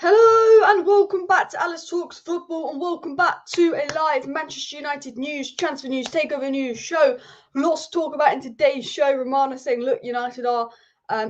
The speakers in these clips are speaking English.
Hello and welcome back to Alice Talks Football and welcome back to a live Manchester United news, transfer news, takeover news show. Lots to talk about in today's show. Romano saying, look, United are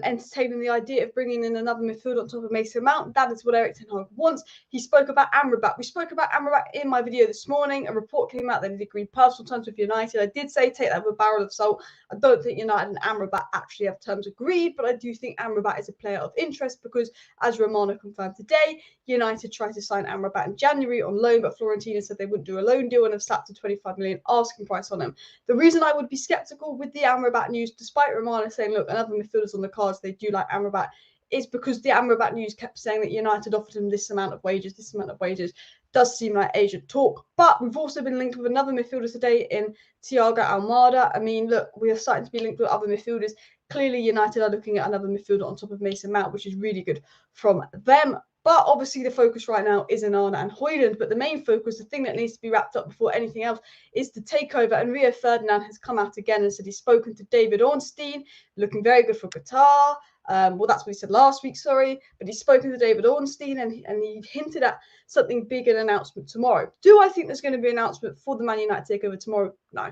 entertaining the idea of bringing in another midfield on top of Mason Mount. That is what Erik ten Hag wants. He spoke about Amrabat. We spoke about Amrabat in my video this morning. A report came out that he'd agreed personal terms with United. I did say take that with a barrel of salt. I don't think United and Amrabat actually have terms agreed, but I do think Amrabat is a player of interest because, as Romano confirmed today, United tried to sign Amrabat in January on loan, but Fiorentina said they wouldn't do a loan deal and have slapped a 25 million asking price on him. The reason I would be sceptical with the Amrabat news, despite Romano saying, look, another midfielder's on the cards, they do like Amrabat, is because the Amrabat news kept saying that United offered him this amount of wages, does seem like agent talk. But we've also been linked with another midfielder today in Thiago Almada. I mean, look, we are starting to be linked with other midfielders. Clearly, United are looking at another midfielder on top of Mason Mount, which is really good from them. But obviously, the focus right now is Onana and Hojlund. But the main focus, the thing that needs to be wrapped up before anything else, is the takeover. And Rio Ferdinand has come out again and said he's spoken to David Ornstein, looking very good for Qatar. Well, that's what he said last week, sorry. But he's spoken to David Ornstein and he hinted at something big, an announcement tomorrow. Do I think there's going to be an announcement for the Man United takeover tomorrow? No.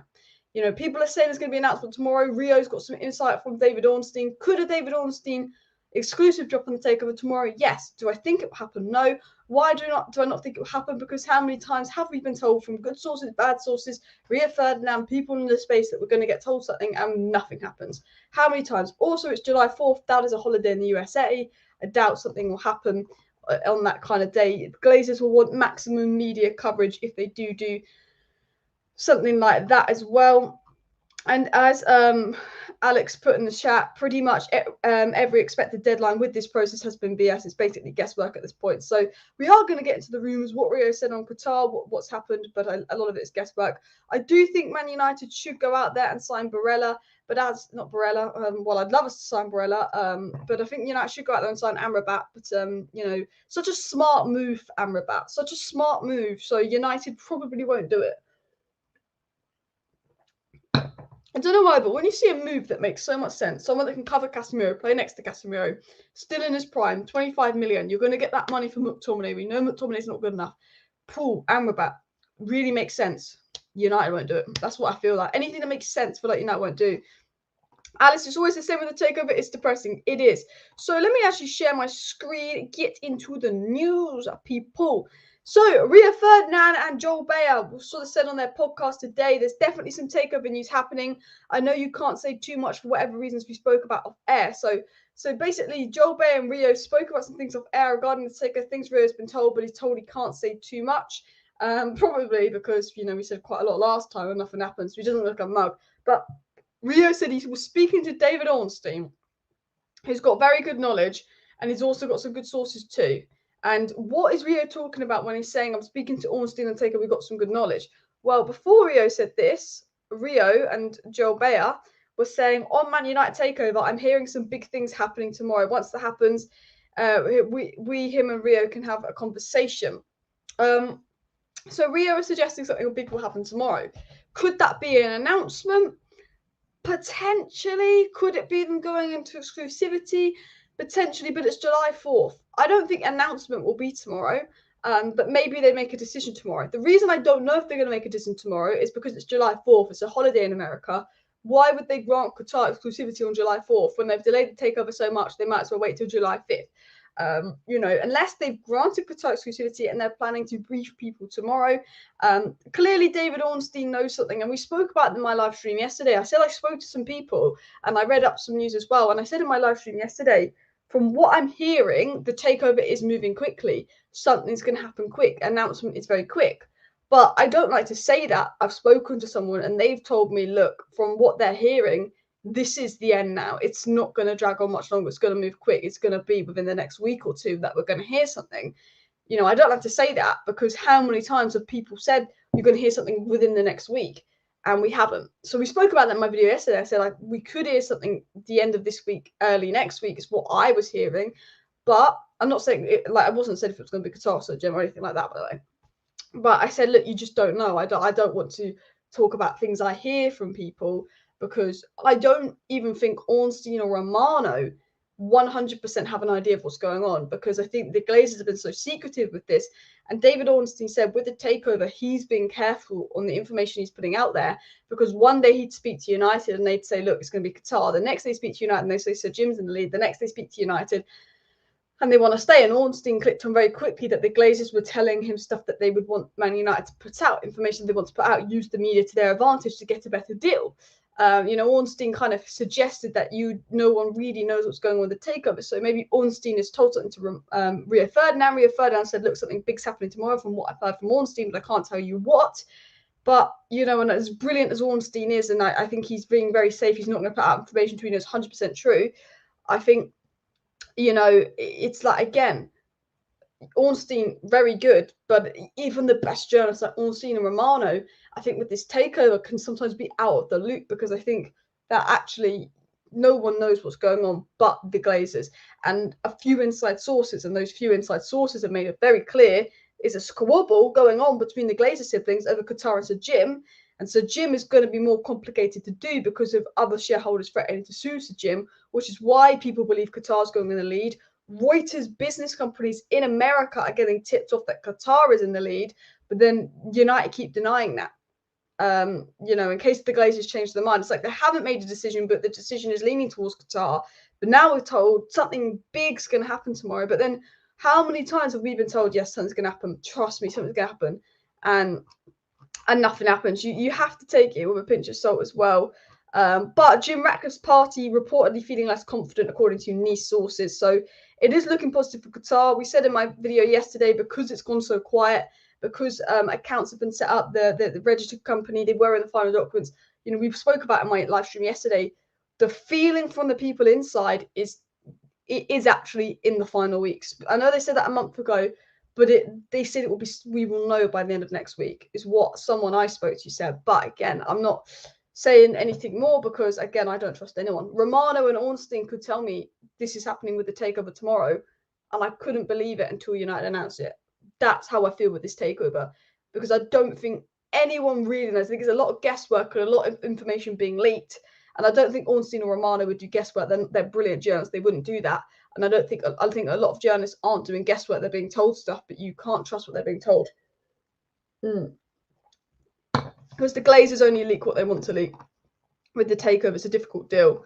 You know, people are saying there's going to be an announcement tomorrow. Rio's got some insight from David Ornstein. Could a David Ornstein exclusive drop on the takeover tomorrow? Yes. Do I think it will happen? No. Why do I not think it will happen? Because how many times have we been told from good sources, bad sources, Rio Ferdinand, people in the space that we're going to get told something and nothing happens? How many times? Also, it's July 4th. That is a holiday in the USA. I doubt something will happen on that kind of day. Glazers will want maximum media coverage if they do something like that as well. And as Alex put in the chat, pretty much every expected deadline with this process has been BS. It's basically guesswork at this point. So we are going to get into the rumours, what Rio said on Qatar, what's happened, but a lot of it is guesswork. I do think Man United should go out there and sign Barella, but as not Barella, well, I'd love us to sign Barella, but I think United should go out there and sign Amrabat. But you know, such a smart move, Amrabat, such a smart move. So United probably won't do it. I don't know why, but when you see a move that makes so much sense, someone that can cover Casemiro, play next to Casemiro, still in his prime, 25 million, you're going to get that money from McTominay. We know McTominay's not good enough. Paul, Amrabat, really makes sense. United won't do it. That's what I feel like. Anything that makes sense, I feel like United won't do. Alice, it's always the same with the takeover. It's depressing. It is. So let me actually share my screen, get into the news, people. So, Rio Ferdinand and Joel Bayer sort of said on their podcast today, there's definitely some takeover news happening. I know you can't say too much for whatever reasons we spoke about off air. So basically, Joel Bayer and Rio spoke about some things off air regarding the takeover. Things Rio's been told, but he's told he can't say too much. Probably because, you know, we said quite a lot last time and nothing happened, so he doesn't look like a mug. But Rio said he was speaking to David Ornstein, who's got very good knowledge, and he's also got some good sources too. And what is Rio talking about when he's saying, I'm speaking to Ornstein and Taker, we got some good knowledge? Well, before Rio said this, Rio and Joel Bayer were saying, on Man United takeover, I'm hearing some big things happening tomorrow. Once that happens, him and Rio can have a conversation. So Rio is suggesting something big will happen tomorrow. Could that be an announcement? Potentially. Could it be them going into exclusivity? Potentially, but it's July 4th. I don't think announcement will be tomorrow, but maybe they make a decision tomorrow. The reason I don't know if they're going to make a decision tomorrow is because it's July 4th. It's a holiday in America. Why would they grant Qatar exclusivity on July 4th when they've delayed the takeover so much? They might as well wait till July 5th. You know, unless they've granted Qatar exclusivity and they're planning to brief people tomorrow. Clearly, David Ornstein knows something, and we spoke about it in my live stream yesterday. I said I spoke to some people, and I read up some news as well. And I said in my live stream yesterday, from what I'm hearing, the takeover is moving quickly. Something's going to happen quick. Announcement is very quick. But I don't like to say that. I've spoken to someone, and they've told me, look, from what they're hearing, this is the end now. It's not going to drag on much longer. It's going to move quick. It's going to be within the next week or two that we're going to hear something. You know, I don't like to say that because how many times have people said you're going to hear something within the next week? And we haven't. So we spoke about that in my video yesterday. I said, like, we could hear something the end of this week, early next week is what I was hearing. But I'm not saying, I wasn't said if it was going to be Qatar or anything like that, by the way. But I said, look, you just don't know. I don't want to talk about things I hear from people because I don't even think Ornstein or Romano 100% have an idea of what's going on, because I think the Glazers have been so secretive with this. And David Ornstein said with the takeover, he's being careful on the information he's putting out there, because one day he'd speak to United and they'd say, look, it's going to be Qatar. The next day speak to United and they say, so Jim's in the lead. The next they speak to United and they want to stay. And Ornstein clicked on very quickly that the Glazers were telling him stuff that they would want Man United to put out, information they want to put out, use the media to their advantage to get a better deal. Ornstein kind of suggested that no one really knows what's going on with the takeover. So maybe Ornstein has told something to Rio Ferdinand. Rio Ferdinand said, look, something big's happening tomorrow from what I've heard from Ornstein, but I can't tell you what. But, and as brilliant as Ornstein is, and I think he's being very safe, he's not going to put out information until he knows 100% true. I think, it's like, again, Ornstein, very good, but even the best journalists like Ornstein and Romano, I think with this takeover can sometimes be out of the loop, because I think that actually no one knows what's going on but the Glazers and a few inside sources, and those few inside sources have made it very clear is a squabble going on between the Glazer siblings over Qatar and Sir Jim. And Sir Jim is going to be more complicated to do because of other shareholders threatening to sue Sir Jim, which is why people believe Qatar's going in the lead. Reuters business companies in America are getting tipped off that Qatar is in the lead, but then United keep denying that. In case the Glazers change their mind, it's like they haven't made a decision, but the decision is leaning towards Qatar. But now we're told something big's going to happen tomorrow. But then how many times have we been told, yes, something's going to happen? Trust me, something's going to happen. And nothing happens. You have to take it with a pinch of salt as well. But Jim Ratcliffe's party reportedly feeling less confident, according to Nice sources. So it is looking positive for Qatar. We said in my video yesterday, because it's gone so quiet, because accounts have been set up, the registered company, they were in the final documents. We spoke about in my live stream yesterday. The feeling from the people inside is actually in the final weeks. I know they said that a month ago, but they said it will be. We will know by the end of next week, is what someone I spoke to said. But again, I'm not saying anything more because, again, I don't trust anyone. Romano and Ornstein could tell me this is happening with the takeover tomorrow, and I couldn't believe it until United announced it. That's how I feel with this takeover, because I don't think anyone really knows. I think there's a lot of guesswork and a lot of information being leaked, and I don't think Ornstein or Romano would do guesswork. They're brilliant journalists. They wouldn't do that. And I think a lot of journalists aren't doing guesswork. They're being told stuff, but you can't trust what they're being told. Because the Glazers only leak what they want to leak. With the takeover, it's a difficult deal.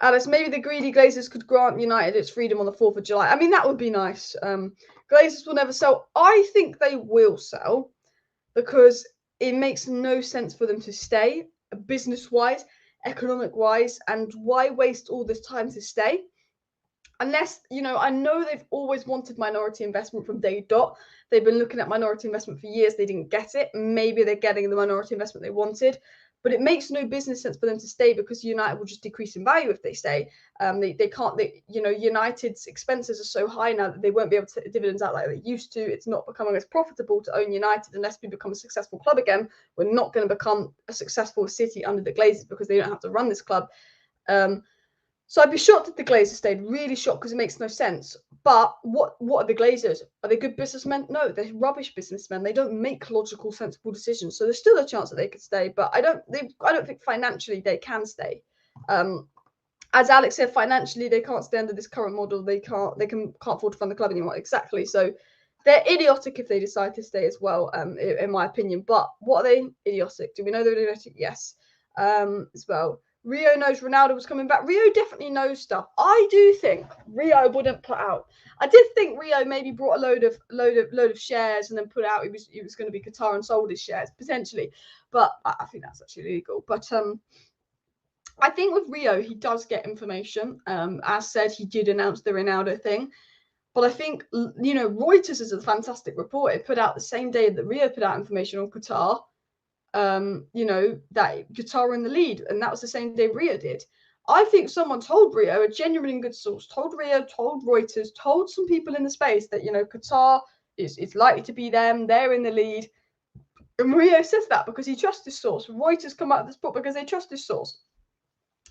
Alice, maybe the greedy Glazers could grant United its freedom on the 4th of July. I mean, that would be nice. Glazers will never sell. I think they will sell, because it makes no sense for them to stay, business-wise, economic-wise, and why waste all this time to stay? Unless, I know they've always wanted minority investment from day dot. They've been looking at minority investment for years. They didn't get it. Maybe they're getting the minority investment they wanted. But it makes no business sense for them to stay, because United will just decrease in value if they stay. They can't. United's expenses are so high now that they won't be able to take the dividends out like they used to. It's not becoming as profitable to own United unless we become a successful club again. We're not going to become a successful city under the Glazers, because they don't have to run this club. So I'd be shocked if the Glazers stayed, really shocked, because it makes no sense. But what are the Glazers? Are they good businessmen? No, they're rubbish businessmen. They don't make logical, sensible decisions. So there's still a chance that they could stay, but I don't think financially they can stay. As Alex said, financially they can't stay under this current model. They can't afford to fund the club anymore. Exactly. So they're idiotic if they decide to stay as well, in my opinion. But what are they? Idiotic. Do we know they're idiotic? Yes. As well. Rio knows Ronaldo was coming back. Rio definitely knows stuff. I do think Rio wouldn't put out. I did think Rio maybe brought a load of shares and then put out it was going to be Qatar and sold his shares potentially, but I think that's actually illegal. But I think with Rio he does get information. As said, he did announce the Ronaldo thing, but I think Reuters is a fantastic report. It put out the same day that Rio put out information on Qatar. That Qatar in the lead, and that was the same day Rio did. I think someone told Rio, a genuinely good source, told Rio, told Reuters, told some people in the space that Qatar is likely to be them. They're in the lead, and Rio says that because he trusts his source. Reuters come out of this book because they trust his source,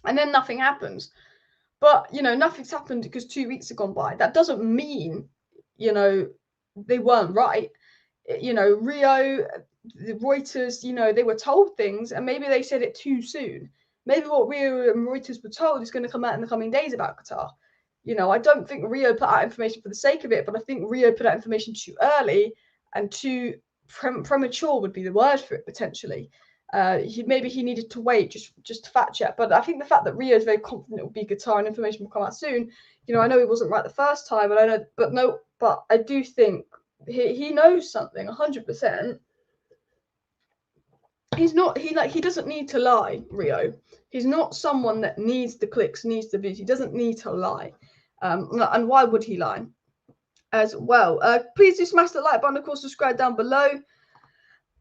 and then nothing happens. But nothing's happened because 2 weeks have gone by. That doesn't mean they weren't right. Rio. The Reuters, they were told things, and maybe they said it too soon. Maybe what Rio and Reuters were told is going to come out in the coming days about Qatar. You know, I don't think Rio put out information for the sake of it, but I think Rio put out information too early and too premature would be the word for it, potentially. Maybe he needed to wait just to fact check. But I think the fact that Rio is very confident it will be Qatar and information will come out soon. You know, I know he wasn't right the first time, and I know, but I do think he knows something 100%. He doesn't need to lie, Rio. He's not someone that needs the clicks, needs the views. He doesn't need to lie. And why would he lie as well? Please do smash the like button, of course, subscribe down below.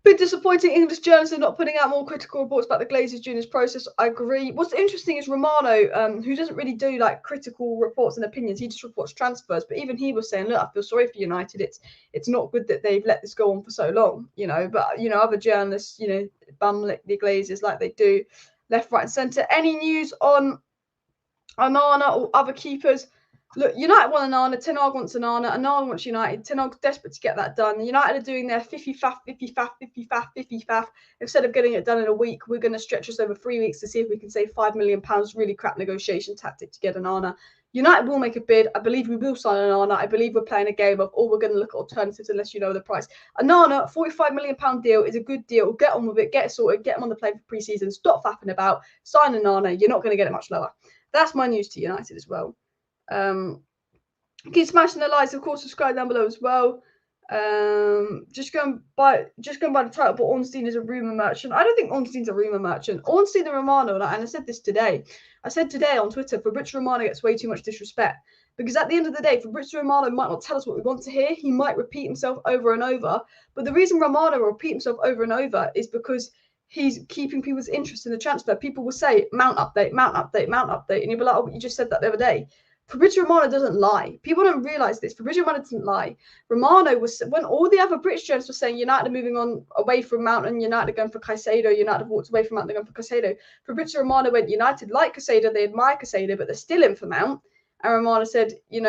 Bit disappointing English journalists are not putting out more critical reports about the Glazers during this process. I agree. What's interesting is Romano, who doesn't really do like critical reports and opinions. He just reports transfers. But even he was saying, look, I feel sorry for United. It's not good that they've let this go on for so long, you know. But, you know, other journalists, you know, bum lick the Glazers like they do left, right and centre. Any news on Onana or other keepers? Look, United want Onana, Ten Hag wants Onana, Onana wants United, Ten Hag's desperate to get that done. United are doing their 50-faff. Instead of getting it done in a week, we're going to stretch us over 3 weeks to see if we can save £5 million, really crap negotiation tactic to get Onana. United will make a bid. I believe we will sign Onana. I believe we're playing a game of, we're going to look at alternatives unless you know the price. Onana, £45 million deal is a good deal. Get on with it, get it sorted, get him on the plane for pre-season, stop faffing about, sign Onana. You're not going to get it much lower. That's my news to United as well. Keep smashing the likes, of course, subscribe down below as well. Just going by the title, but Ornstein is a rumour merchant. I don't think Ornstein's a rumour merchant. Ornstein and Romano, and I said this today. I said today on Twitter, Fabrizio Romano gets way too much disrespect. Because at the end of the day, Fabrizio Romano might not tell us what we want to hear. He might repeat himself over and over. But the reason Romano will repeat himself over and over is because he's keeping people's interest in the transfer. People will say, Mount update. And you'll be like, oh, you just said that the other day. Fabrizio Romano doesn't lie. People don't realise this. Fabrizio Romano doesn't lie. Romano was, when all the other British journalists were saying United are moving on away from Mount and United are going for Caicedo, United have walked away from Mount, they're going for Caicedo. Fabrizio Romano went, United like Caicedo, they admire Caicedo, but they're still in for Mount. And Romano said, they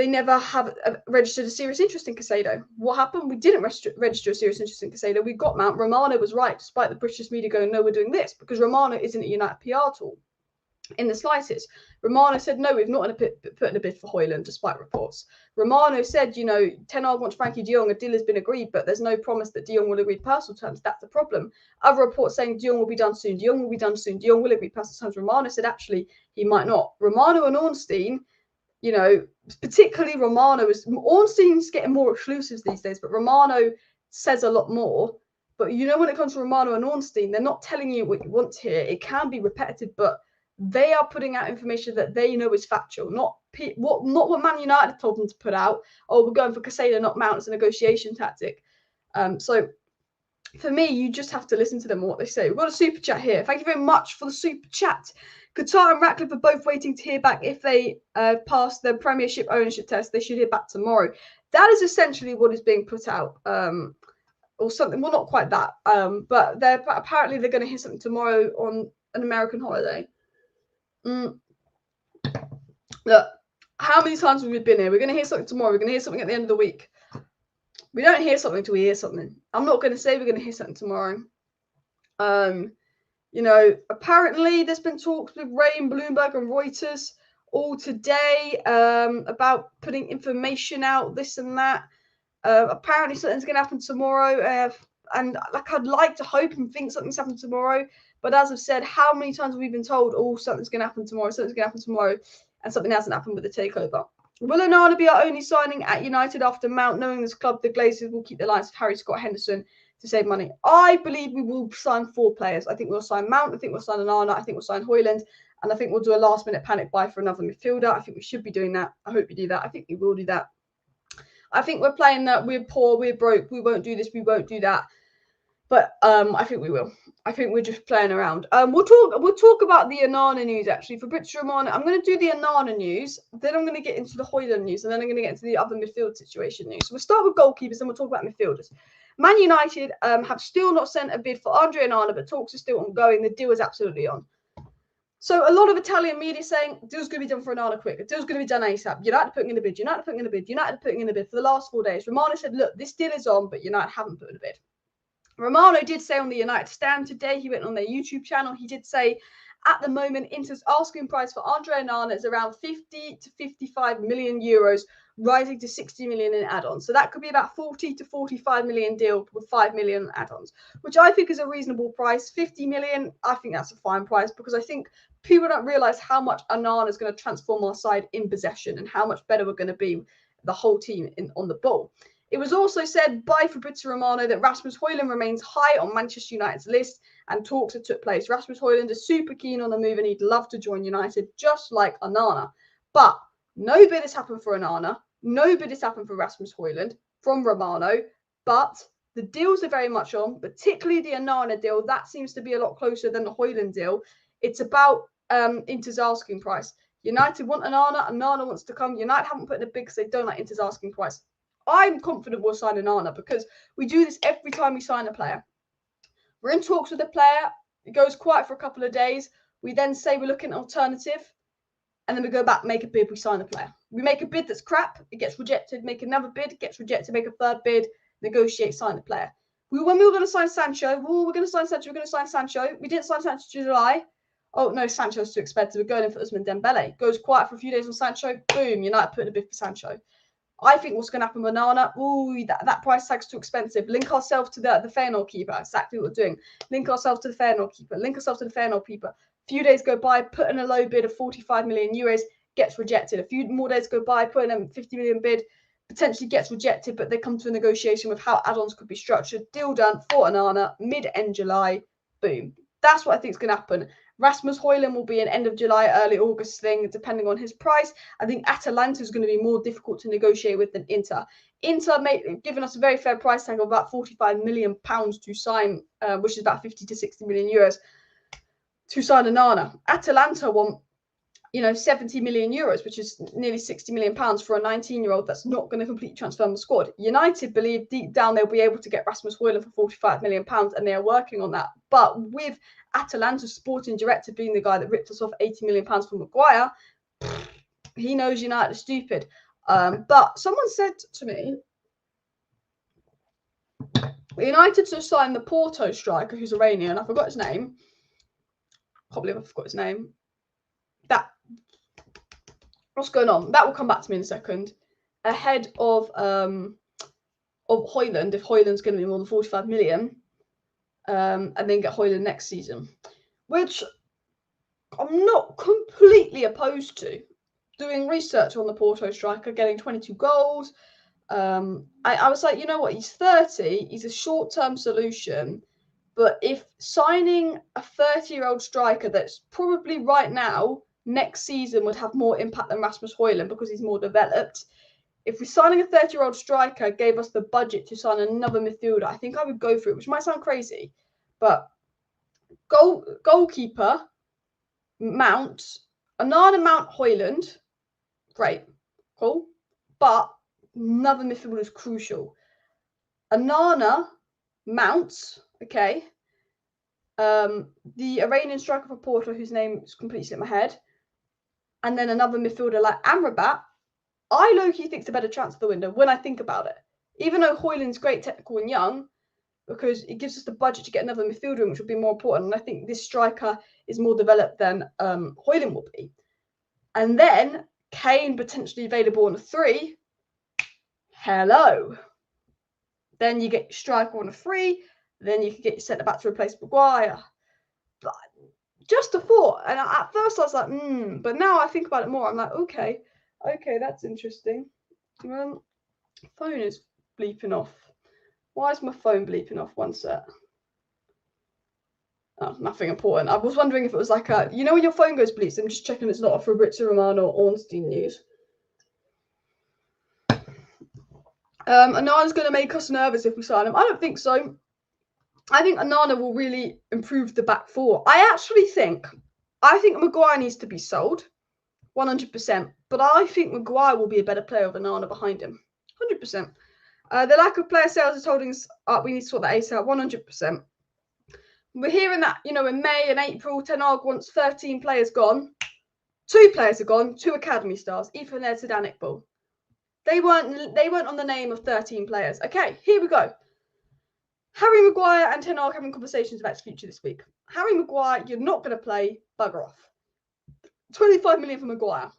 never have registered a serious interest in Caicedo. What happened? We didn't register a serious interest in Caicedo. We got Mount. Romano was right, despite the British media going, no, we're doing this, because Romano isn't a United PR tool in the slightest. Romano said, no, we've not put in a bid for Hojlund, despite reports. Romano said, Ten Hag wants Frankie de Jong, a deal has been agreed, but there's no promise that de Jong will agree personal terms. That's the problem. Other reports saying de Jong will be done soon, de Jong will be done soon, de Jong will agree personal terms. Romano said, actually, he might not. Romano and Ornstein, particularly Romano, Ornstein's getting more exclusives these days, but Romano says a lot more. But when it comes to Romano and Ornstein, they're not telling you what you want to hear. It can be repetitive, but they are putting out information that they know is factual, not what Man United told them to put out. Oh, we're going for Caicedo, not Mount, as a negotiation tactic. So for me, you just have to listen to them and what they say. We've got a super chat here. Thank you very much for the super chat. Qatar and Ratcliffe are both waiting to hear back if they pass their Premiership ownership test. They should hear back tomorrow. That is essentially what is being put out, or something. Well, not quite that, but apparently they're going to hear something tomorrow on an American holiday. Look, how many times have we been here? We're going to hear something tomorrow. We're going to hear something at the end of the week. We don't hear something till we hear something. I'm not going to say we're going to hear something tomorrow. Apparently there's been talks with Rain, Bloomberg and Reuters all today about putting information out, this and that. Apparently something's going to happen tomorrow. And I'd like to hope and think something's happening tomorrow. But as I've said, how many times have we been told, something's going to happen tomorrow, and something hasn't happened with the takeover? Will Onana be our only signing at United after Mount? Knowing this club, the Glazers will keep the lines of Harry, Scott, Henderson to save money. I believe we will sign 4 players. I think we'll sign Mount. I think we'll sign Onana. I think we'll sign Hojlund. And I think we'll do a last-minute panic buy for another midfielder. I think we should be doing that. I hope you do that. I think we will do that. I think we're playing that we're poor, we're broke, we won't do this, we won't do that. But I think we will. I think we're just playing around. We'll talk about the Onana news, actually. For Fabrizio Romano, I'm going to do the Onana news. Then I'm going to get into the Hojlund news. And then I'm going to get into the other midfield situation news. So we'll start with goalkeepers, and we'll talk about midfielders. Man United have still not sent a bid for Andre Onana, but talks are still ongoing. The deal is absolutely on. So a lot of Italian media saying, deal's going to be done for Onana quick. The deal's going to be done ASAP. United putting in a bid. United putting in a bid. United putting in a bid for the last 4 days. Romano said, look, this deal is on, but United haven't put in a bid. Romano did say on the United stand today, he went on their YouTube channel, he did say, At the moment, Inter's asking price for Andre Onana is around 50 to 55 million euros, rising to 60 million in add-ons. So that could be about 40 to 45 million deal with 5 million add-ons, which I think is a reasonable price. 50 million, I think that's a fine price, because I think people don't realise how much Onana is going to transform our side in possession and how much better we're going to be, the whole team on the ball. It was also said by Fabrizio Romano that Rasmus Hojlund remains high on Manchester United's list, and talks that took place. Rasmus Hojlund is super keen on the move and he'd love to join United, just like Onana. But no bid has happened for Onana. No bid has happened for Rasmus Hojlund from Romano. But the deals are very much on, particularly the Onana deal. That seems to be a lot closer than the Hojlund deal. It's about Inter's asking price. United want Onana. Onana wants to come. United haven't put in a bid because they don't like Inter's asking price. I'm confident we'll sign Onana, because we do this every time we sign a player. We're in talks with a player. It goes quiet for a couple of days. We then say we're looking at an alternative. And then we go back, make a bid, we sign the player. We make a bid that's crap, it gets rejected. Make another bid, it gets rejected. Make a third bid, negotiate, sign the player. When we were going to sign Sancho, we're going to sign Sancho. We didn't sign Sancho in July. Oh, no, Sancho's too expensive. We're going in for Ousmane Dembele. Goes quiet for a few days on Sancho. Boom, United put in a bid for Sancho. I think what's going to happen with Onana, that price tag's too expensive. Link ourselves to the Feyenoord keeper. Exactly what we're doing. Link ourselves to the Feyenoord keeper. Link ourselves to the Feyenoord keeper. A few days go by, put in a low bid of 45 million euros, gets rejected. A few more days go by, put in a 50 million bid, potentially gets rejected, but they come to a negotiation with how add-ons could be structured. Deal done for Onana, mid-end July. Boom. That's what I think is going to happen. Rasmus Hojlund will be an end of July, early August thing, depending on his price. I think Atalanta is going to be more difficult to negotiate with than Inter. Inter given us a very fair price tag of about £45 million to sign, which is about 50 to 60 million euros to sign Onana. Atalanta want, 70 million euros, which is nearly 60 million pounds for a 19-year-old that's not going to completely transform the squad. United believe deep down they'll be able to get Rasmus Hojlund for 45 million pounds, and they are working on that. But with Atalanta's sporting director being the guy that ripped us off 80 million pounds for Maguire, he knows United are stupid. But someone said to me, United to sign the Porto striker, who's Iranian. I forgot his name. Can't believe I forgot his name. What's going on? That will come back to me in a second. Ahead of Hojlund, if Hojlund's going to be more than 45 million, and then get Hojlund next season, which I'm not completely opposed to. Doing research on the Porto striker, getting 22 goals. I was like, you know what? He's 30. He's a short-term solution. But if signing a 30-year-old striker that's probably right now, next season would have more impact than Rasmus Hojlund because he's more developed. If we're signing a 30-year-old striker gave us the budget to sign another midfielder, I think I would go for it, which might sound crazy. But goalkeeper, Mount, Onana, Mount, Hojlund, great, cool. But another midfielder is crucial. Onana, Mount, okay. The Iranian striker for Porto, whose name is completely slipped my head, and then another midfielder like Amrabat, I low-key think it's a better transfer window when I think about it. Even though Hojlund's great technical and young, because it gives us the budget to get another midfielder, which would be more important. And I think this striker is more developed than Hojlund will be. And then Kane potentially available on a 3. Hello. Then you get your striker on a 3. Then you can get your centre back to replace Maguire. But just a thought. And at first I was like, but now I think about it more. I'm like, okay, that's interesting. Phone is bleeping off. Why is my phone bleeping off? One sec. Oh, nothing important. I was wondering if it was like a, when your phone goes bleeps, I'm just checking it's not a Fabrizio Romano or Ornstein news. Onana's going to make us nervous if we sign him. I don't think so. I think Onana will really improve the back four. I think Maguire needs to be sold, 100%. But I think Maguire will be a better player with Onana behind him, 100%. The lack of player sales is holding us up. We need to sort that ASAP, 100%. We're hearing that, in May and April, Ten Hag wants 13 players gone. 2 players are gone, 2 academy stars, Ethan there to Danik Ball. They weren't on the name of 13 players. Okay, here we go. Harry Maguire and Ten Hag having conversations about his future this week. Harry Maguire, you're not going to play. Bugger off. 25 million for Maguire.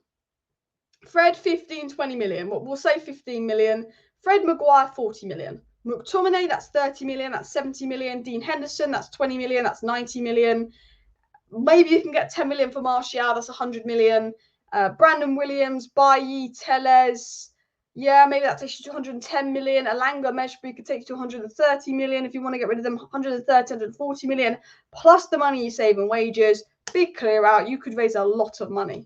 Fred, 15, 20 million. We'll say 15 million. Fred Maguire, 40 million. McTominay, that's 30 million. That's 70 million. Dean Henderson, that's 20 million. That's 90 million. Maybe you can get 10 million for Martial. That's 100 million. Brandon Williams, Bailly, Tellez. Yeah, maybe that takes you to 110 million. Alanga, Meshbury could take you to 130 million if you want to get rid of them. 130, 140 million. Plus the money you save in wages. Big clear out. You could raise a lot of money.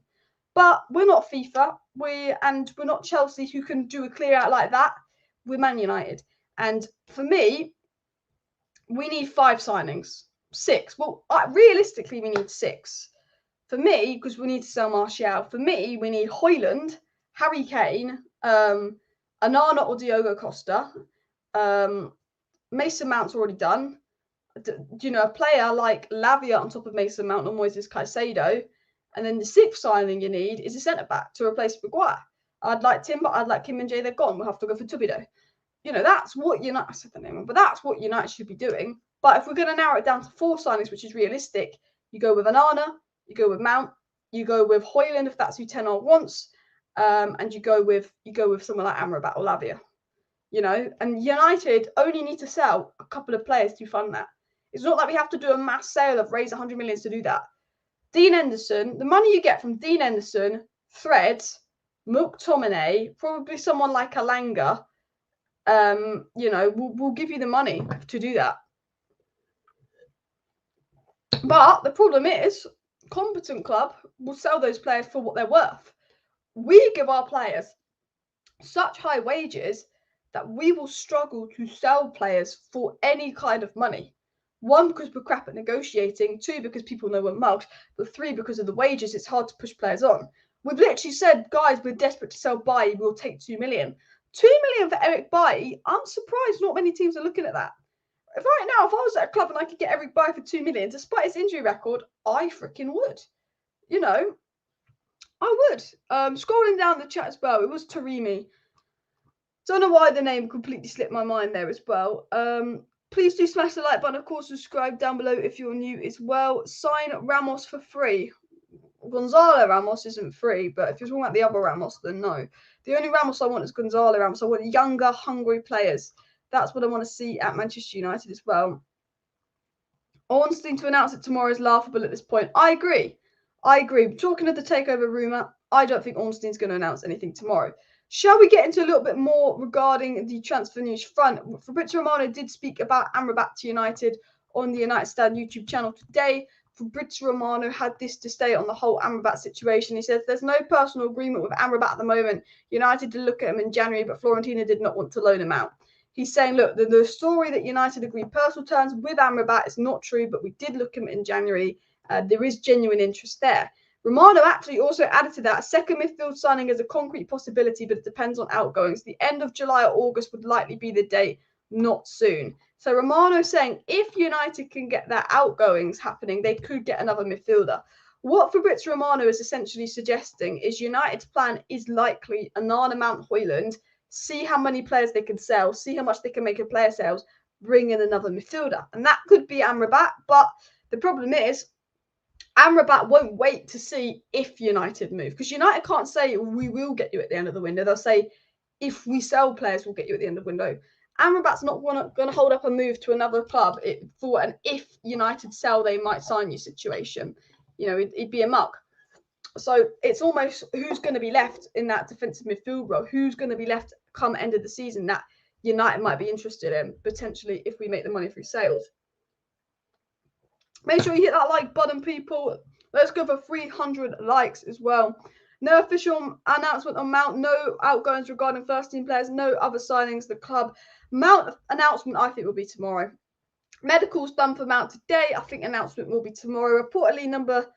But we're not FIFA. We're not Chelsea who can do a clear out like that. We're Man United. And for me, we need 5 signings. 6. Well, realistically, we need 6. For me, because we need to sell Martial. For me, we need Hojlund, Harry Kane, Onana or Diogo Costa. Mason Mount's already done. A player like Lavia on top of Mason Mount or Moises Caicedo. And then the 6th signing you need is a centre-back to replace Maguire. I'd like Timber, I'd like Kim and Jay, they're gone. We'll have to go for Tubido. That's what United, I said the name wrong, but that's what United should be doing. But if we're going to narrow it down to 4 signings, which is realistic, you go with Onana, you go with Mount, you go with Hojlund if that's who Ten Hag wants, and you go with someone like Amrabat or Lavia. And United only need to sell a couple of players to fund that. It's not like we have to do a mass sale of raise 100 million to do that. Dean Henderson, the money you get from Dean Henderson, Fred, McTominay, probably someone like Alanga, we'll give you the money to do that. But the problem is, competent club will sell those players for what they're worth. We give our players such high wages that we will struggle to sell players for any kind of money. 1, because we're crap at negotiating. 2, because people know we're mugged. But 3, because of the wages, it's hard to push players on. We've literally said, guys, we're desperate to sell Bailly. We'll take 2 million. 2 million for Eric Bailly, I'm surprised not many teams are looking at that. Right now, if I was at a club and I could get Eric Bailly for 2 million, despite his injury record, I freaking would. I would. Scrolling down the chat as well, it was Tarimi. Don't know why the name completely slipped my mind there as well. Please do smash the like button. Of course, subscribe down below if you're new as well. Sign Ramos for free. Gonzalo Ramos isn't free, but if you're talking about the other Ramos, then no. The only Ramos I want is Gonzalo Ramos. I want younger, hungry players. That's what I want to see at Manchester United as well. Ornstein to announce it tomorrow is laughable at this point. I agree. Talking of the takeover rumour, I don't think Ornstein's going to announce anything tomorrow. Shall we get into a little bit more regarding the transfer news front? Fabrizio Romano did speak about Amrabat to United on the United Stand YouTube channel today. Fabrizio Romano had this to say on the whole Amrabat situation. He says there's no personal agreement with Amrabat at the moment. United did look at him in January, but Fiorentina did not want to loan him out. He's saying, look, the story that United agreed personal terms with Amrabat is not true, but we did look at him in January. There is genuine interest there. Romano actually also added to that a second midfield signing as a concrete possibility, but it depends on outgoings. The end of July or August would likely be the date, not soon. So Romano saying if United can get their outgoings happening, they could get another midfielder. What Fabrizio Romano is essentially suggesting is United's plan is likely Onana, Mount, Hojlund, see how many players they can sell, see how much they can make in player sales, bring in another midfielder. And that could be Amrabat, but the problem is Amrabat won't wait to see if United move, because United can't say we will get you at the end of the window. They'll say if we sell players, we'll get you at the end of the window. Amrabat's not going to hold up a move to another club for an if United sell, they might sign you situation. It'd be a mug. So it's almost who's going to be left in that defensive midfield role, who's going to be left come end of the season that United might be interested in, potentially, if we make the money through sales. Make sure you hit that like button, people. Let's go for 300 likes as well. No official announcement on Mount. No outgoings regarding first team players. No other signings. The club Mount announcement, I think, will be tomorrow. Medical's done for Mount today. I think announcement will be tomorrow. Reportedly number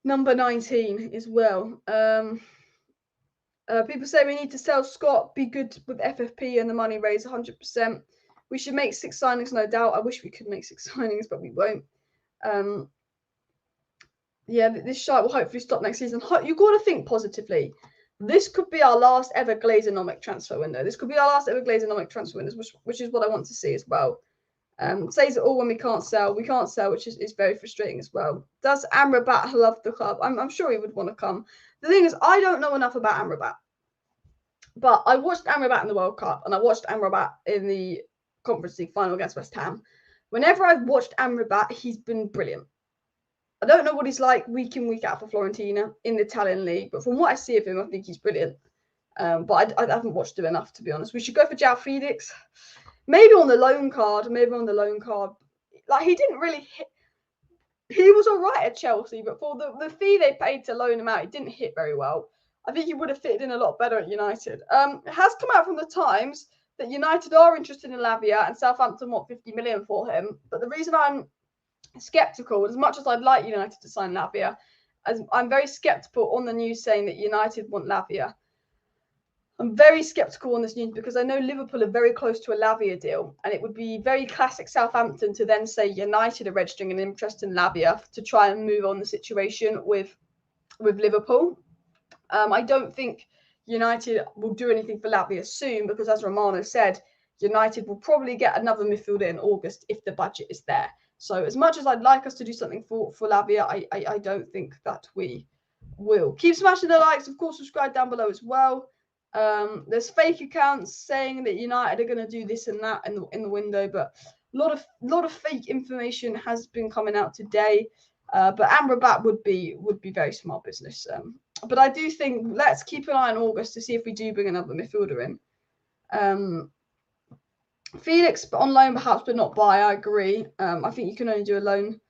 19 as well. People say we need to sell Scott. Be good with FFP and the money raised 100%. We should make 6 signings, no doubt. I wish we could make 6 signings, but we won't. Yeah, this shite will hopefully stop next season. You've got to think positively. This could be our last ever Glazer-nomic transfer window. This could be our last ever Glazer-nomic transfer window, which is what I want to see as well. Says it all when we can't sell. We can't sell, which is very frustrating as well. Does Amrabat love the club? I'm sure he would want to come. The thing is, I don't know enough about Amrabat. But I watched Amrabat in the World Cup, and I watched Amrabat in the Conference League final against West Ham. Whenever I've watched Amrabat, he's been brilliant. I don't know what he's like week in, week out for Fiorentina in the Italian league, but from what I see of him, I think he's brilliant. But I haven't watched him enough, to be honest. We should go for João Felix. Maybe on the loan card. Like, he didn't really hit. He was all right at Chelsea, but for the fee they paid to loan him out, he didn't hit very well. I think he would have fitted in a lot better at United. It has come out from the Times that United are interested in Lavia and Southampton want 50 million for him. But the reason I'm skeptical, as much as I'd like United to sign Lavia, as I'm very skeptical on the news saying that United want Lavia. I'm very skeptical on this news because I know Liverpool are very close to a Lavia deal, and it would be very classic Southampton to then say United are registering an interest in Lavia to try and move on the situation with Liverpool. I don't think United will do anything for Lavia soon because, as Romano said, United will probably get another midfielder in August if the budget is there. So as much as I'd like us to do something for Lavia, I don't think that we will. Keep smashing the likes. Of course, subscribe down below as well. There's fake accounts saying that United are going to do this and that in the window, but a lot of fake information has been coming out today. But Amrabat would be very smart business. But I do think let's keep an eye on August to see if we do bring another midfielder in. Felix on loan perhaps, but not buy. I agree. I think you can only do a loan.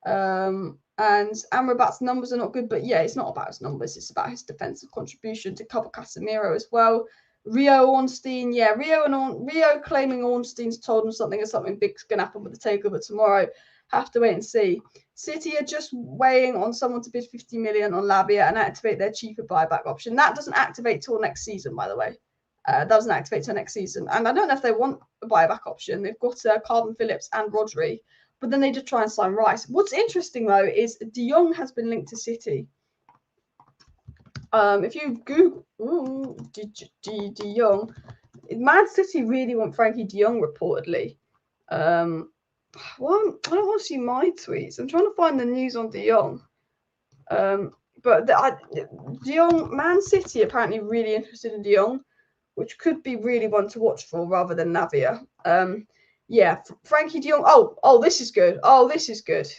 And Amrabat's numbers are not good, but yeah, it's not about his numbers. It's about his defensive contribution to cover Casemiro as well. Rio Ornstein, yeah, Rio claiming Ornstein's told him something big's going to happen with the takeover tomorrow. Have to wait and see. City are just weighing on someone to bid 50 million on Lavia and activate their cheaper buyback option. That doesn't activate till next season, by the way. Doesn't activate till next season. And I don't know if they want a buyback option. They've got Calvin Phillips and Rodri, but then they just try and sign Rice. What's interesting, though, is De Jong has been linked to City. If you Google De Jong, Man City really want Frankie De Jong reportedly. Well, I don't want to see my tweets. I'm trying to find the news on De Jong. But De Jong, Man City apparently really interested in De Jong, which could be really one to watch for rather than Lavia. Yeah, Frankie De Jong. Oh, this is good.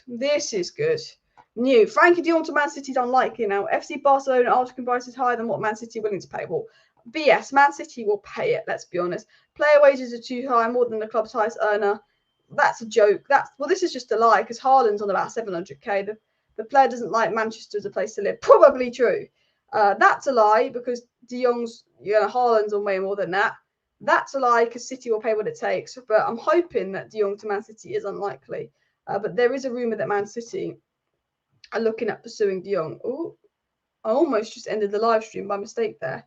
This is good. New Frankie De Jong to Man City is unlikely now. FC Barcelona asking prices higher than what Man City are willing to pay. Well, BS. Man City will pay it. Let's be honest. Player wages are too high, more than the club's highest earner. That's a joke. This is just a lie because Haaland's on about 700k. The player doesn't like Manchester as a place to live. Probably true. That's a lie because De Jong's, Haaland's on way more than that. That's a lie because City will pay what it takes. But I'm hoping that De Jong to Man City is unlikely. But there is a rumour that Man City are looking at pursuing De Jong. Oh, I almost just ended the live stream by mistake there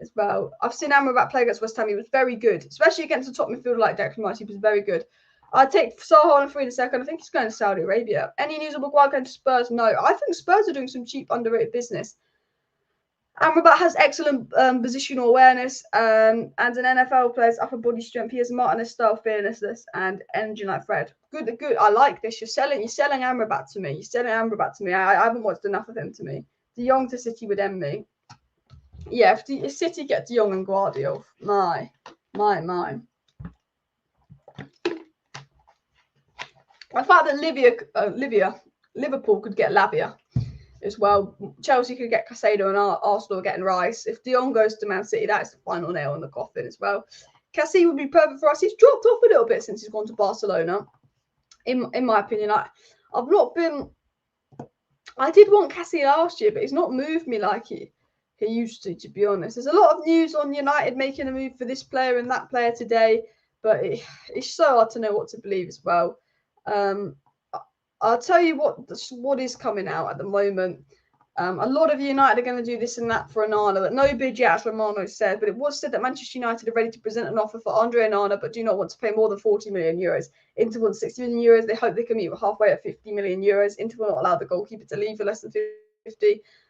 as well. I've seen Amrabat play against West Ham. He was very good, especially against a top midfielder like Declan Rice. He was very good. I'd take Saha on free in a second. I think he's going to Saudi Arabia. Any news of Maguire going to Spurs? No. I think Spurs are doing some cheap, underrated business. Amrabat has excellent positional awareness and an NFL player's upper body strength. He has Martinez style fearlessness and engine like Fred. Good. I like this. You're selling Amrabat to me. I haven't watched enough of him to me. De Jong to City would end me. Yeah, if City get De Jong and Guardiola, my. The fact that Liverpool could get Lavia as well. Chelsea could get Caicedo and Arsenal are getting Rice. If De Jong goes to Man City, that's the final nail in the coffin as well. Cassie would be perfect for us. He's dropped off a little bit since he's gone to Barcelona. In my opinion, I've not been. I did want Cassie last year, but he's not moved me like he used to be honest. There's a lot of news on United making a move for this player and that player today, but it's so hard to know what to believe as well. I'll tell you what is coming out at the moment. A lot of United are going to do this and that for Onana, but no bid yet, as Romano said. But it was said that Manchester United are ready to present an offer for Andre Onana, but do not want to pay more than 40 million euros. Inter wants 60 million euros. They hope they can meet halfway at 50 million euros. Inter will not allow the goalkeeper to leave for less than 50.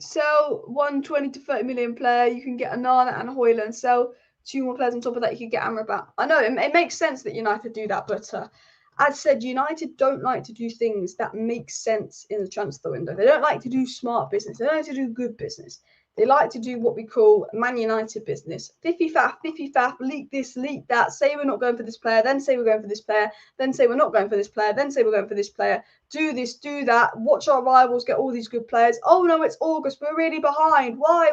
Sell one 20 to 30 million player. You can get Onana and Hojlund. Sell 2 more players on top of that. You can get Amrabat. I know it makes sense that United do that, but as said, United don't like to do things that make sense in the transfer window. They don't like to do smart business. They don't like to do good business. They like to do what we call Man United business. Fiffy faff, leak this, leak that, say we're not going for this player, then say we're going for this player, then say we're not going for this player, then say we're going for this player. Do this, do that, watch our rivals get all these good players. Oh no, it's August, we're really behind. Why?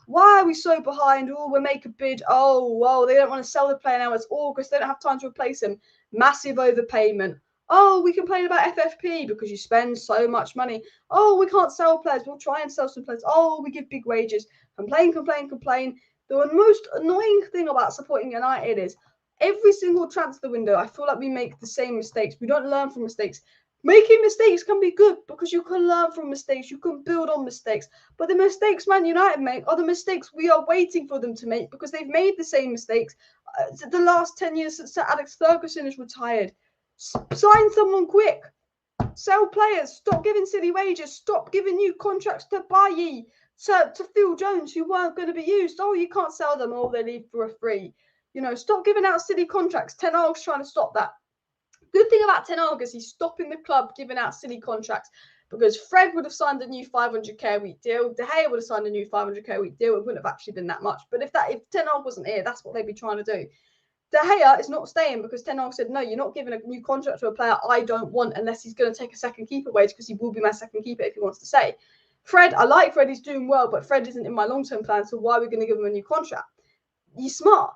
Why are we so behind? Oh, we'll make a bid. Oh, they don't want to sell the player now. It's August, they don't have time to replace him. Massive overpayment. Oh, we complain about FFP because you spend so much money. Oh, we can't sell players. We'll try and sell some players. Oh, we give big wages. Complain. The most annoying thing about supporting United is every single transfer window, I feel like we make the same mistakes. We don't learn from mistakes. Making mistakes can be good because you can learn from mistakes. You can build on mistakes. But the mistakes Man United make are the mistakes we are waiting for them to make because they've made the same mistakes the last 10 years since Sir Alex Ferguson is retired. Sign someone quick. Sell players. Stop giving silly wages. Stop giving new contracts to Bailly, to Phil Jones, who weren't going to be used. Oh, you can't sell them. Oh, they leave for a free. Stop giving out silly contracts. Ten Hag's trying to stop that. Good thing about Ten Hag is he's stopping the club giving out silly contracts because Fred would have signed a new 500k a week deal. De Gea would have signed a new 500k a week deal. It wouldn't have actually been that much. But if Ten Hag wasn't here, that's what they'd be trying to do. De Gea is not staying because Ten Hag said, no, you're not giving a new contract to a player I don't want unless he's going to take a second keeper wage because he will be my second keeper if he wants to stay. Fred, I like Fred, he's doing well, but Fred isn't in my long-term plan, so why are we going to give him a new contract? He's smart.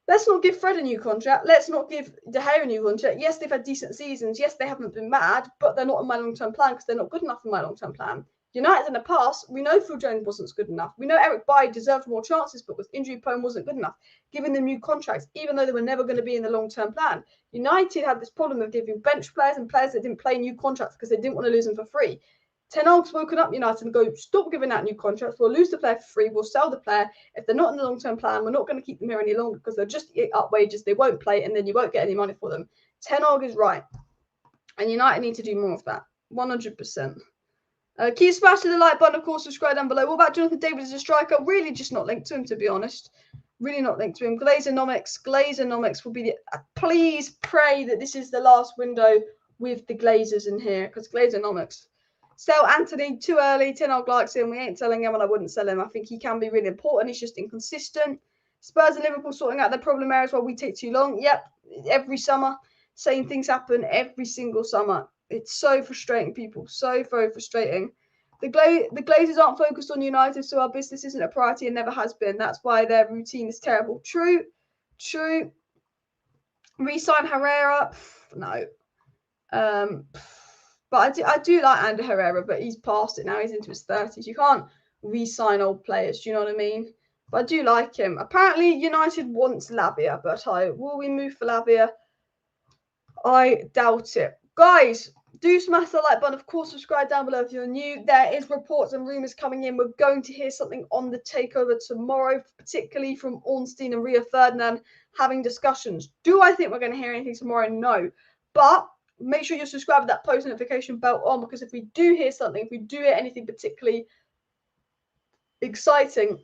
Let's not give Fred a new contract. Let's not give De Gea a new contract. Yes, they've had decent seasons. Yes, they haven't been mad, but they're not in my long-term plan because they're not good enough in my long-term plan. United in the past, we know Phil Jones wasn't good enough. We know Eric Bailly deserved more chances, but was injury prone, wasn't good enough. Giving them new contracts, even though they were never going to be in the long-term plan. United had this problem of giving bench players and players that didn't play new contracts because they didn't want to lose them for free. Ten Hag's woken up United and go, stop giving out new contracts. We'll lose the player for free. We'll sell the player. If they're not in the long-term plan, we're not going to keep them here any longer because they'll just eat up wages. They won't play, and then you won't get any money for them. Ten Hag is right. And United need to do more of that. 100%. Keep smashing the like button, of course, subscribe down below. What about Jonathan David as a striker? Really just not linked to him, to be honest. Really not linked to him. Glazer will be the... please pray that this is the last window with the Glazers in here, because Glazer Sell Anthony too early. Ten Hag likes him. We ain't selling him, and I wouldn't sell him. I think he can be really important. He's just inconsistent. Spurs and Liverpool sorting out their problem areas while we take too long. Yep, every summer, same things happen every single summer. It's so frustrating, people. So very frustrating. The Glazers aren't focused on United, so our business isn't a priority and never has been. That's why their routine is terrible. True. Resign Herrera? No. But I do like Ander Herrera, but he's past it now. He's into his 30s. You can't re-sign old players. Do you know what I mean? But I do like him. Apparently, United wants Lavia, but will we move for Lavia? I doubt it. Guys, do smash the like button. Of course, subscribe down below if you're new. There is reports and rumours coming in. We're going to hear something on the takeover tomorrow, particularly from Ornstein and Rio Ferdinand having discussions. Do I think we're going to hear anything tomorrow? No. But make sure you're subscribed with that post notification bell on, because if we do hear something, if we do hear anything particularly exciting,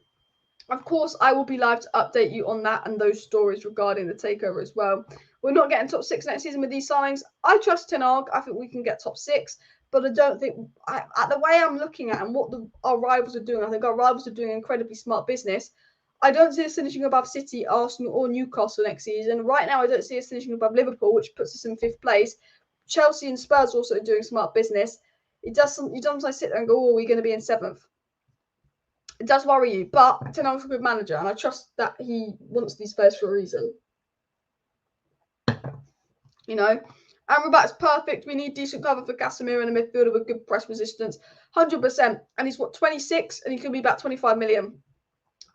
of course, I will be live to update you on that and those stories regarding the takeover as well. We're not getting top 6 next season with these signings. I trust Ten Hag. I think we can get top 6, but I don't think, at the way I'm looking at and what our rivals are doing, I think our rivals are doing incredibly smart business. I don't see us finishing above City, Arsenal, or Newcastle next season. Right now, I don't see us finishing above Liverpool, which puts us in 5th place. Chelsea and Spurs also doing smart business. You sometimes sit there and go, oh, we're going to be in 7th. It does worry you, but Ten Hag's a good manager, and I trust that he wants these players for a reason. You know, Amrabat's perfect. We need decent cover for Casemiro and a midfielder with good press resistance. 100%. And he's, 26? And he could be about 25 million.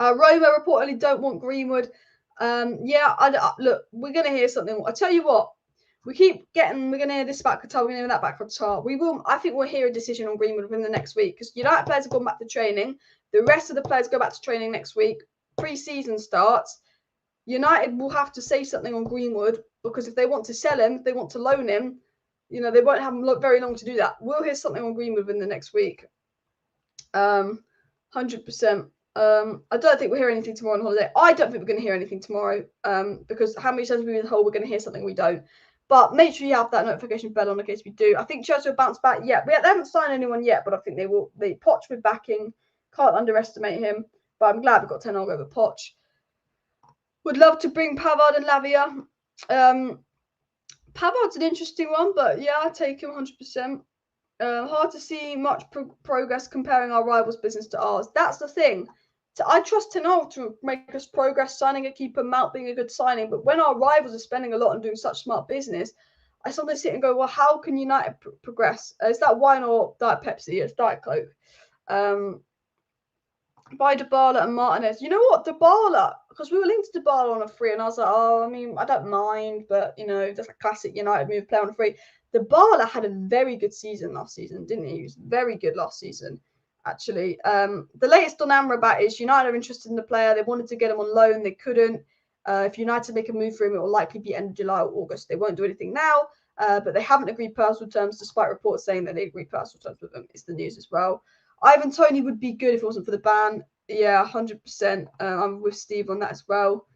Roma reportedly don't want Greenwood. Look, we're going to hear something. I tell you what, we're going to hear this about Qatar, we're going to hear that about Qatar. I think we'll hear a decision on Greenwood within the next week, because United players have gone back to training. The rest of the players go back to training next week. Pre-season starts. United will have to say something on Greenwood, because if they want to sell him, if they want to loan him, they won't have very long to do that. We'll hear something on Greenwood within the next week. 100%. I don't think we'll hear anything tomorrow on holiday. I don't think we're going to hear anything tomorrow, because how many times we've been told we're going to hear something we don't. But make sure you have that notification bell on in case we do. I think Chelsea will bounce back. Yeah, they haven't signed anyone yet, but I think they will. Poch with backing. Can't underestimate him. But I'm glad we've got 10 over Poch. Would love to bring Pavard and Lavia. Pavard's an interesting one, but yeah, I'd take him 100%. Hard to see much progress comparing our rivals' business to ours. That's the thing. I trust Tmoz to make us progress signing a keeper, Mount being a good signing. But when our rivals are spending a lot and doing such smart business, I sometimes sit and go, well, how can United progress? Is that wine or Diet Pepsi? It's Diet Coke. By Dybala and Martinez. You know what? Dybala, because we were linked to Dybala on a free, and I was like, oh, I mean, I don't mind, but, you know, that's a classic United move, play on a free. Dybala had a very good season last season, didn't he? He was very good last season, actually. The latest on Amrabat is United are interested in the player. They wanted to get him on loan. They couldn't. If United make a move for him, it will likely be end of July or August. They won't do anything now, but they haven't agreed personal terms, despite reports saying that they agreed personal terms with him. It's the news as well. Ivan Toney would be good if it wasn't for the ban. Yeah, 100%. I'm with Steve on that as well.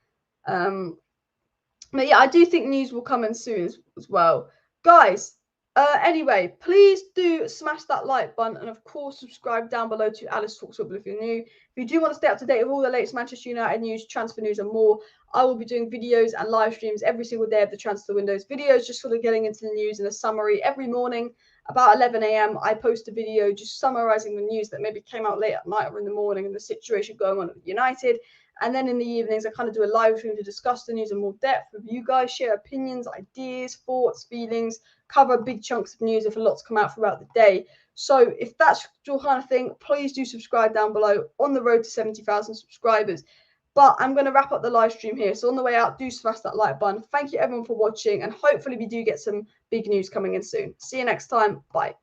But yeah, I do think news will come in soon as well. Guys, anyway, please do smash that like button and, of course, subscribe down below to Alice Talks Football if you're new. If you do want to stay up to date with all the latest Manchester United news, transfer news and more, I will be doing videos and live streams every single day of the transfer windows. Videos just sort of getting into the news in a summary every morning. About 11 a.m, I post a video just summarising the news that maybe came out late at night or in the morning and the situation going on at United. And then in the evenings, I kind of do a live stream to discuss the news in more depth with you guys, share opinions, ideas, thoughts, feelings, cover big chunks of news if a lot's come out throughout the day. So if that's your kind of thing, please do subscribe down below, on the road to 70,000 subscribers. But I'm going to wrap up the live stream here. So on the way out, do smash that like button. Thank you everyone for watching, and hopefully we do get some big news coming in soon. See you next time. Bye.